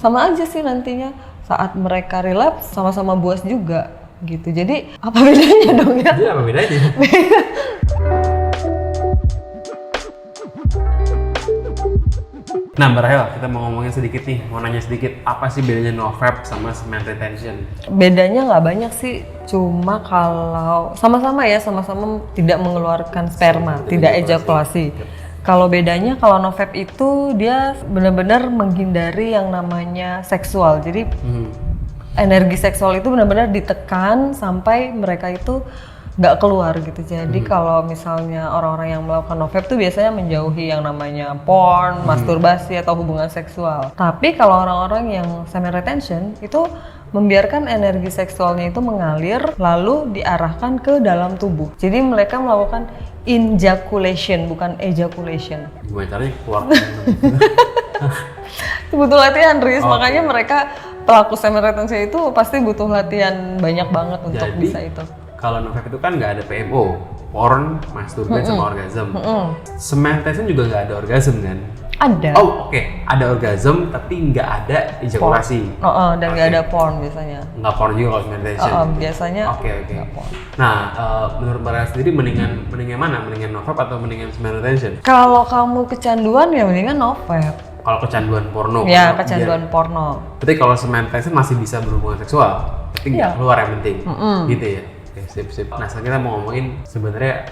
Sama aja sih nantinya saat mereka relapse sama-sama buas juga gitu. Jadi apa bedanya dong ya? Jadi apa bedanya? Nah Mbak Rahel, kita mau ngomongin sedikit nih, mau nanya sedikit apa sih bedanya NoFap sama semen retention? Bedanya nggak banyak sih, cuma kalau sama-sama tidak mengeluarkan sperma, tidak ejakulasi. Kalau bedanya, kalau NoFap itu dia benar-benar menghindari yang namanya seksual. Jadi energi seksual itu benar-benar ditekan sampai mereka itu nggak keluar gitu. Jadi kalau misalnya orang-orang yang melakukan NoFap tuh biasanya menjauhi yang namanya porn, masturbasi atau hubungan seksual. Tapi kalau orang-orang yang semen retention itu membiarkan energi seksualnya itu mengalir lalu diarahkan ke dalam tubuh. Jadi mereka melakukan ejaculation bukan ejaculation. Gimana caranya keluar? Itu butuh latihan, Riz. Makanya mereka pelaku semen retention itu pasti butuh latihan banyak banget untuk Jadi, bisa itu. Kalau NoFap itu kan nggak ada PMO, porn, masturbate sama orgasm. Semen retention juga nggak ada orgasm kan? Ada. Oh oke, ada orgasm tapi nggak ada ejakulasi. Dan nggak ada porn biasanya. Nggak porn juga kalau semen retention. Biasanya Oke. nggak porn. Nah, menurut Mbak Rahel sendiri mendingan mana? Mendingan NoFap atau mendingan semen retention? Kalau kamu kecanduan ya mendingan NoFap. Kalau kecanduan porno. Ya, kecanduan porno. Berarti kalau semen retention masih bisa berhubungan seksual, tapi nggak keluar yang penting. Gitu ya. Oke, sip. Nah, sekarang kita mau ngomongin sebenarnya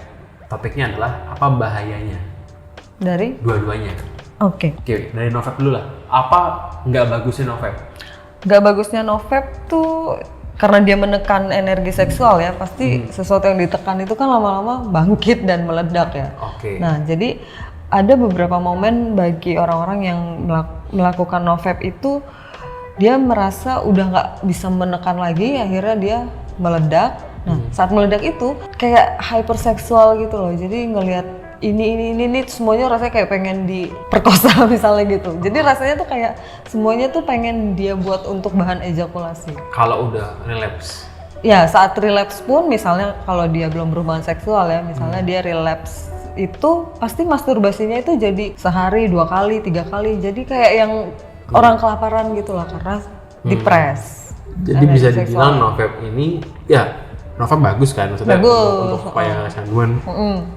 topiknya adalah apa bahayanya Dari? dua-duanya. Oke. Dari NoFap dulu lah. Apa nggak bagusnya NoFap? Nggak bagusnya NoFap tuh karena dia menekan energi seksual ya, pasti sesuatu yang ditekan itu kan lama-lama bangkit dan meledak ya. Oke. Nah, jadi ada beberapa momen bagi orang-orang yang melakukan NoFap itu dia merasa udah nggak bisa menekan lagi, akhirnya dia meledak. Nah, saat meledak itu kayak hyperseksual gitu loh. Jadi ngelihat ini semuanya rasanya kayak pengen diperkosa misalnya gitu. Jadi rasanya tuh kayak semuanya tuh pengen dia buat untuk bahan ejakulasi. Kalau udah relapse. Ya, saat relapse pun misalnya kalau dia belum berhubungan seksual ya, misalnya dia relapse itu pasti masturbasinya itu jadi sehari 2 kali, 3 kali. Jadi kayak yang orang kelaparan gitu lah karena depres. Jadi bisa dibilang NoFap ini ya NoFap bagus kan maksudnya untuk supaya kecanduan.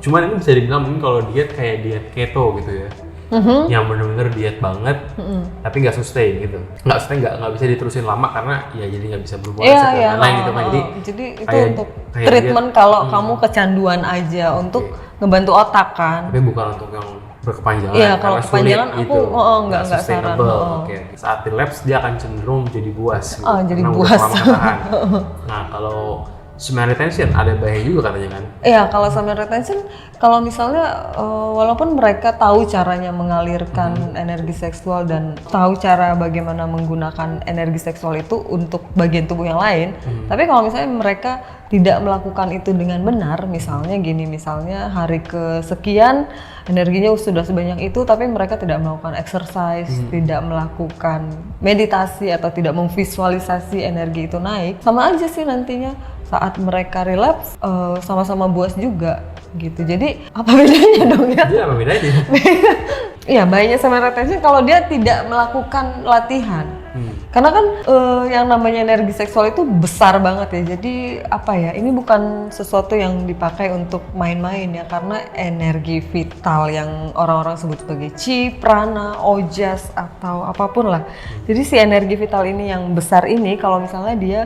Cuman ini bisa dibilang mungkin kalau diet kayak diet keto gitu ya. Yang bener-bener diet banget, tapi nggak sustain gitu. Nggak bisa diterusin lama karena ya jadi nggak bisa berhubungan seksual dan lain gitu kan. Jadi itu untuk treatment kalau kamu kecanduan aja untuk ngebantu otak kan. Tapi bukan untuk yang berkepanjangan. Iya, kalau kepanjangan aku gitu. nggak saran. Oke. Saat relapse dia akan cenderung jadi buas. Gitu, jadi karena buas. udah lama ketahan. Nah kalau semen retention ada bahaya juga katanya kan? Iya, kalau semen retention, kalau misalnya walaupun mereka tahu caranya mengalirkan energi seksual dan tahu cara bagaimana menggunakan energi seksual itu untuk bagian tubuh yang lain, tapi kalau misalnya mereka tidak melakukan itu dengan benar, misalnya hari kesekian energinya sudah sebanyak itu, tapi mereka tidak melakukan exercise, tidak melakukan meditasi atau tidak memvisualisasi energi itu naik, sama aja sih nantinya saat mereka relapse sama-sama buas juga gitu. Jadi apa bedanya dong ya? Jadi apa bedanya? Iya, bahayanya semen retention kalau dia tidak melakukan latihan. Karena kan yang namanya energi seksual itu besar banget ya. Jadi apa ya? Ini bukan sesuatu yang dipakai untuk main-main ya, karena energi vital yang orang-orang sebut sebagai chi, prana, ojas atau apapun lah. Jadi si energi vital ini yang besar ini kalau misalnya dia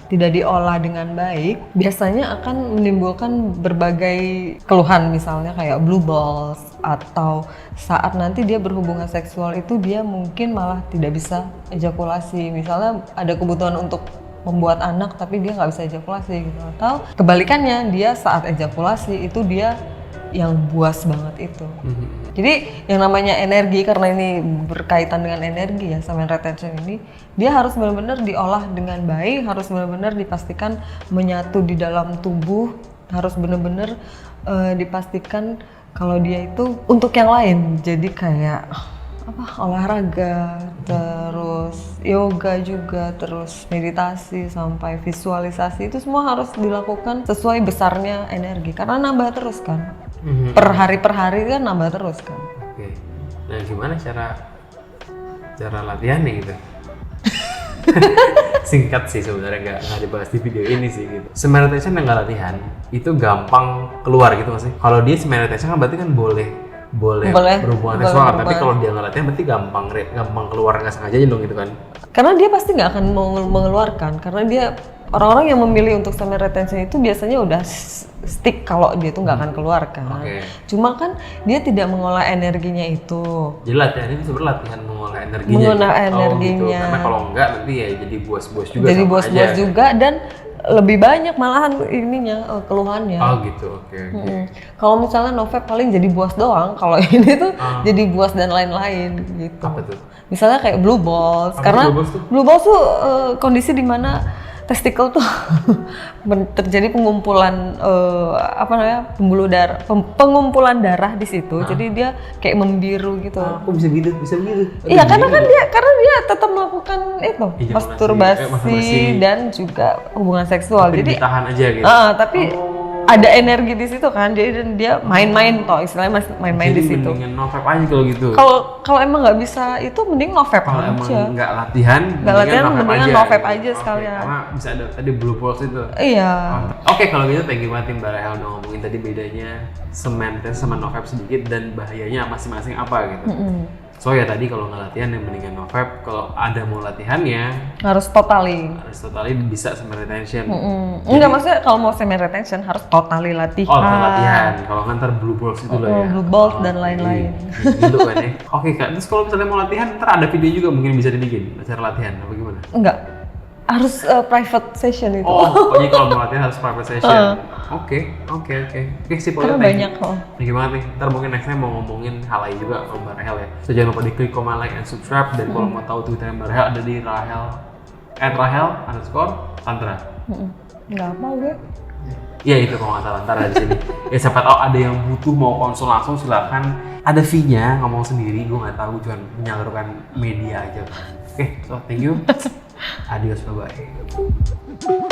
tidak diolah dengan baik, biasanya akan menimbulkan berbagai keluhan, misalnya kayak blue balls, atau saat nanti dia berhubungan seksual itu dia mungkin malah tidak bisa ejakulasi. Misalnya ada kebutuhan untuk membuat anak tapi dia nggak bisa ejakulasi gitu, atau kebalikannya dia saat ejakulasi itu dia yang buas banget itu. Jadi yang namanya energi, karena ini berkaitan dengan energi ya, semen retention ini, dia harus benar-benar diolah dengan baik, harus benar-benar dipastikan menyatu di dalam tubuh, harus benar-benar dipastikan kalau dia itu untuk yang lain. Jadi kayak olahraga, terus yoga juga, terus meditasi sampai visualisasi, itu semua harus dilakukan sesuai besarnya energi karena nambah terus kan. Per hari kan nambah terus kan. Oke. Nah gimana cara latihannya gitu? Singkat sih sebenarnya, nggak dibahas di video ini sih gitu. Semen retention yang nggak latihan itu gampang keluar gitu nggak sih? Kalau dia semen retention kan berarti kan boleh berhubungan seksual, tapi kalau dia nggak latihan berarti gampang keluar nggak sengaja aja dong gitu kan? Karena dia pasti nggak akan mau mengeluarkan, karena dia orang-orang yang memilih untuk semen retention itu biasanya udah stick kalau dia tuh nggak akan keluarkan. Cuma kan dia tidak mengolah energinya itu. Jadi latihan itu sebenarnya latihan mengolah energinya. Mengolah gitu. energinya. Gitu. Karena kalau enggak nanti ya jadi buas-buas juga. Jadi buas-buas juga dan lebih banyak malahan ininya keluhannya. Oh gitu, oke. Kalau misalnya Novep paling jadi buas doang, kalau ini tuh jadi buas dan lain-lain gitu. Apa tuh? Misalnya kayak blue balls, Apa karena blue balls tuh? kondisi di mana testikel tuh terjadi pengumpulan pembuluh darah, pengumpulan darah di situ. Jadi dia kayak membiru gitu. Kok bisa begitu? Iya, karena dia tetap melakukan itu masturbasi dan juga hubungan seksual. Tapi Jadi ditahan aja gitu. tapi ada energi di situ kan, jadi dia main-main toh, istilahnya main-main di situ. Jadi mendingan Novep aja kalau gitu. Kalau emang nggak bisa itu mending Novep Kalau aja. emang nggak latihan, mendingan Novep aja gitu. sekalian. Karena bisa ada tadi blue balls itu. Iya. Oke, kalau gitu thank you banget Mbak Rahel udah ngomongin tadi bedanya semen sama Novep sedikit dan bahayanya masing-masing apa gitu. So ya tadi kalau nggak latihan yang mendingan Novep, kalau ada mau latihannya Harus totally bisa semen retention. Enggak, maksudnya kalau mau semen retention harus totally latihan. Oh, latihan. Kalau ntar blue balls itu lah ya. Blue balls dan lain-lain. Gitu kan ya. Oke Kak, terus kalau misalnya mau latihan, ntar ada video juga mungkin bisa dibikin cara latihan apa gimana? Enggak. Harus private session itu. Jadi kalau mau latihan harus private session. Oke, sip. Karena banyak Thank you banget nih. Ntar mungkin next time mau ngomongin hal lain juga sama Mbak Rahel ya. So jangan lupa diklik comment, like, and subscribe. Dan kalau mau tahu Twitter Mbak Rahel ada di @rahel_tantra. Nggak mau gue. Iya itu kalau nggak salah, ntar ada di sini. Ya siapa tahu ada yang butuh mau konsul langsung silakan. Ada fee-nya, ngomong sendiri. Gue nggak tahu, cuma menyalurkan media aja. Oke, so thank you. Adios, bye-bye.